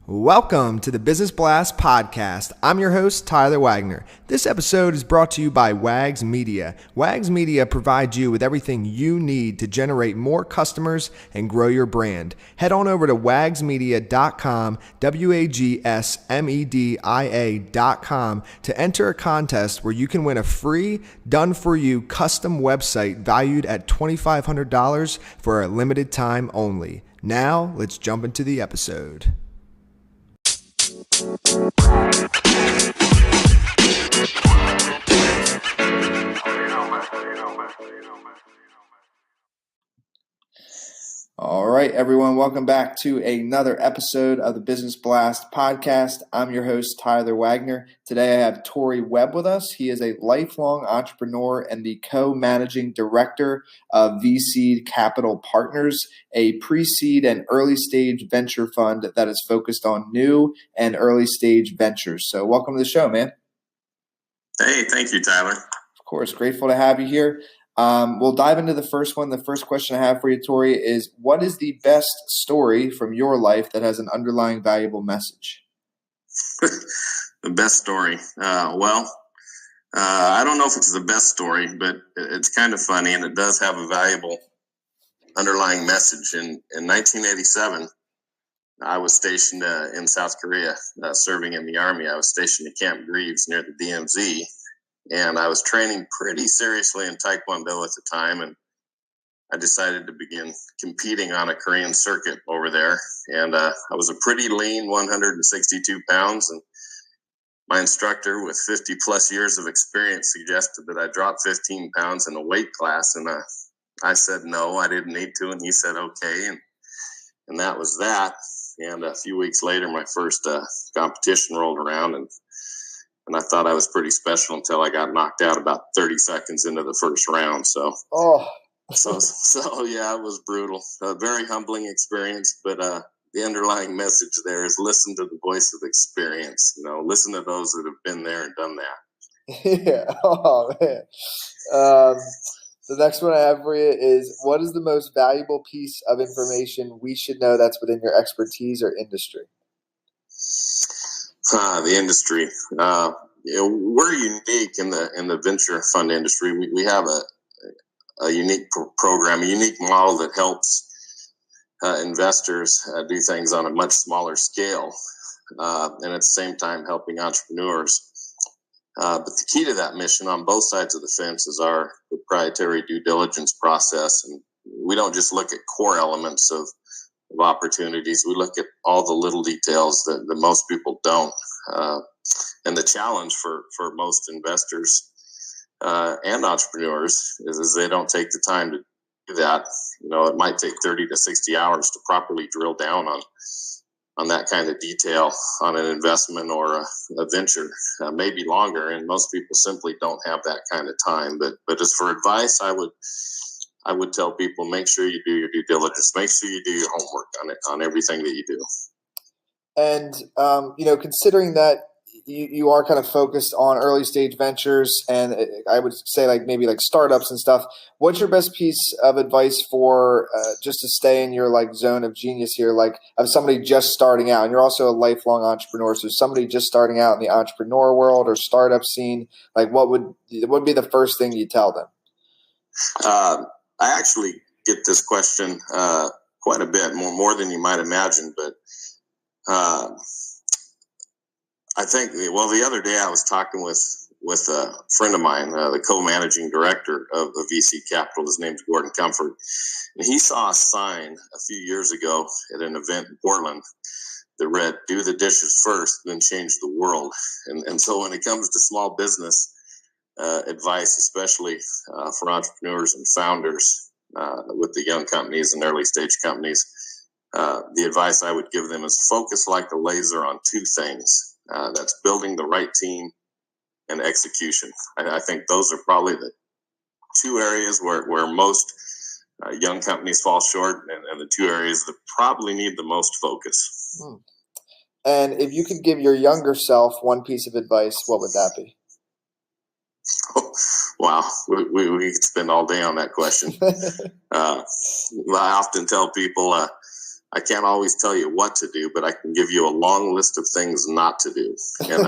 Welcome to the Business Blast Podcast. I'm your host, Tyler Wagner. This episode is brought to you by Wags Media. Wags Media provides you with everything you need to generate more customers and grow your brand. Head on over to wagsmedia.com, wagsmedia.com, to enter a contest where you can win a free, done-for-you custom website valued at $2,500 for a limited time only. Now, let's jump into the episode. All right, everyone, welcome back to another episode of the Business Blast Podcast. I'm your host, Tyler Wagner. Today I have Torry Webb with us. He is a lifelong entrepreneur and the co-managing director of VC Capital Partners, a pre-seed and early-stage venture fund that is focused on new and early-stage ventures. So welcome to the show, man. Hey, thank you, Tyler. Of course, grateful to have you here. We'll dive into the first one. The first question I have for you, Torry, is what is the best story from your life that has an underlying valuable message? The best story. I don't know if it's the best story, but it's kind of funny, and it does have a valuable underlying message. In 1987, I was stationed in South Korea, serving in the Army. I was stationed at Camp Greaves near the DMZ. And I was training pretty seriously in Taekwondo at the time, and I decided to begin competing on a Korean circuit over there. And I was a pretty lean 162 pounds, and my instructor with 50 plus years of experience suggested that I drop 15 pounds in a weight class, and I said no, I didn't need to, and he said okay, and that was that. And a few weeks later, my first competition rolled around, and I thought I was pretty special until I got knocked out about 30 seconds into the first round. So yeah, it was brutal. A very humbling experience, but the underlying message there is listen to the voice of experience. You know, listen to those that have been there and done that. Yeah. Oh, man. The next one I have for you is what is the most valuable piece of information we should know that's within your expertise or industry? The industry. We're unique in the venture fund industry. We have a unique program, a unique model that helps investors do things on a much smaller scale, and at the same time helping entrepreneurs. But the key to that mission on both sides of the fence is our proprietary due diligence process, and we don't just look at core elements of opportunities. We look at all the little details that most people don't. And the challenge for most investors and entrepreneurs is they don't take the time to do that. You know, it might take 30 to 60 hours to properly drill down on that kind of detail on an investment or a venture, maybe longer. And most people simply don't have that kind of time. But as for advice, I would tell people, make sure you do your due diligence. Make sure you do your homework on everything that you do. And, considering that you are kind of focused on early stage ventures and I would say maybe startups and stuff, what's your best piece of advice for just to stay in your zone of genius here, of somebody just starting out? And you're also a lifelong entrepreneur. So somebody just starting out in the entrepreneur world or startup scene, what would be the first thing you tell them? I actually get this question quite a bit, more than you might imagine. But I think, the other day I was talking with a friend of mine, the co-managing director of VC Capital. His name's Gordon Comfort. And he saw a sign a few years ago at an event in Portland that read, do the dishes first, then change the world. And so when it comes to small business advice, especially for entrepreneurs and founders with the young companies and early stage companies, the advice I would give them is focus like a laser on two things. That's building the right team and execution. I think those are probably the two areas where most young companies fall short, and the two areas that probably need the most focus. And if you could give your younger self one piece of advice, what would that be? Oh, wow, we could spend all day on that question. I often tell people I can't always tell you what to do, but I can give you a long list of things not to do. And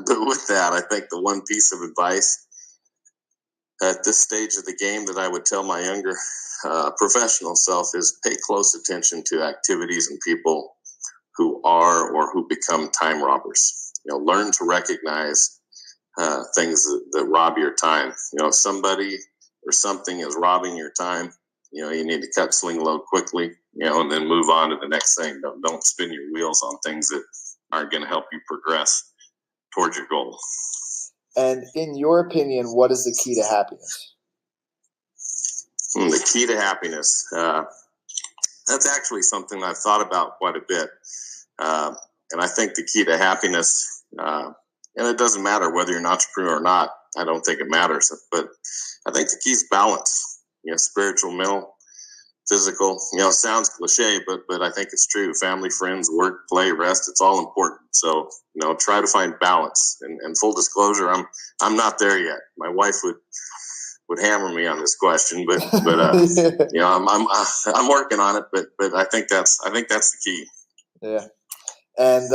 but with that, I think the one piece of advice at this stage of the game that I would tell my younger professional self is pay close attention to activities and people who are or who become time robbers. Learn to recognize things that rob your time. If somebody or something is robbing your time, you need to cut swing low quickly, and then move on to the next thing. Don't spin your wheels on things that aren't going to help you progress towards your goal. And in your opinion, what is the key to happiness? The key to happiness, that's actually something I've thought about quite a bit. And I think the key to happiness, and it doesn't matter whether you're an entrepreneur or not, I don't think it matters, but I think the key is balance, spiritual, mental, physical. Sounds cliche, but I think it's true. Family, friends, work, play, rest, it's all important. So, try to find balance. And full disclosure, I'm not there yet. My wife would hammer me on this question, but I'm working on it. But I think that's the key. Yeah. And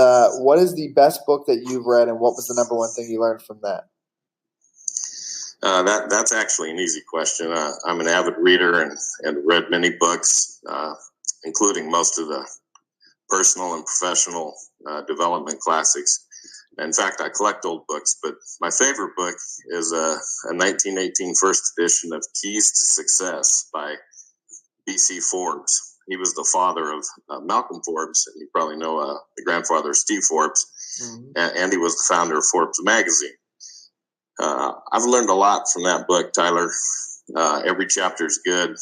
what is the best book that you've read, and what was the number one thing you learned from that? That's actually an easy question. I'm an avid reader and read many books, including most of the personal and professional development classics. In fact, I collect old books, but my favorite book is a 1918 first edition of Keys to Success by B.C. Forbes. He was the father of Malcolm Forbes, and you probably know the grandfather of Steve Forbes, and he was the founder of Forbes magazine. I've learned a lot from that book, Tyler. Every chapter is good,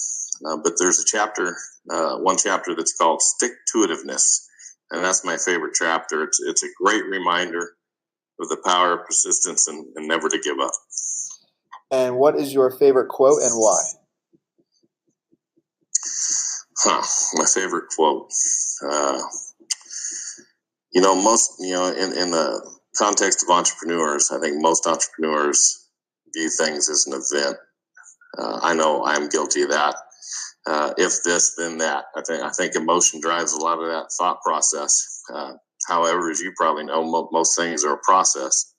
but there's one chapter that's called Stick-to-itiveness, and that's my favorite chapter. It's a great reminder of the power of persistence and never to give up. And what is your favorite quote and why? My favorite quote. In the context of entrepreneurs, I think most entrepreneurs view things as an event. I know I'm guilty of that. If this, then that. I think emotion drives a lot of that thought process. However, as you probably know, most things are a process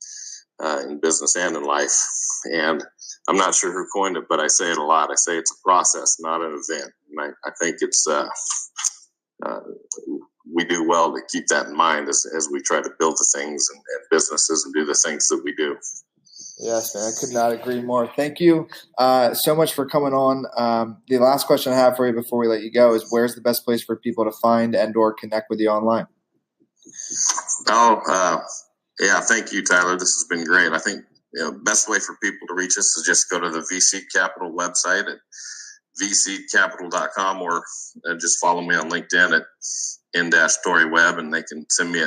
in business and in life. And I'm not sure who coined it, but I say it a lot. I say it's a process, not an event. And I think it's we do well to keep that in mind as we try to build the things and businesses and do the things that we do. Yes, man, I could not agree more. Thank you so much for coming on. The last question I have for you before we let you go is, where's the best place for people to find and or connect with you online? Yeah, thank you, Tyler. This has been great. I think best way for people to reach us is just go to the VC Capital website at vccapital.com, or just follow me on LinkedIn at n-Torry Webb, and they can send me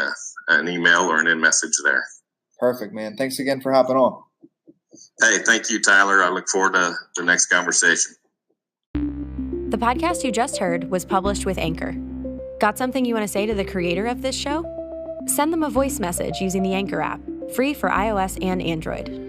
an email or an in-message there. Perfect, man. Thanks again for hopping on. Hey, thank you, Tyler. I look forward to the next conversation. The podcast you just heard was published with Anchor. Got something you want to say to the creator of this show? Send them a voice message using the Anchor app, free for iOS and Android.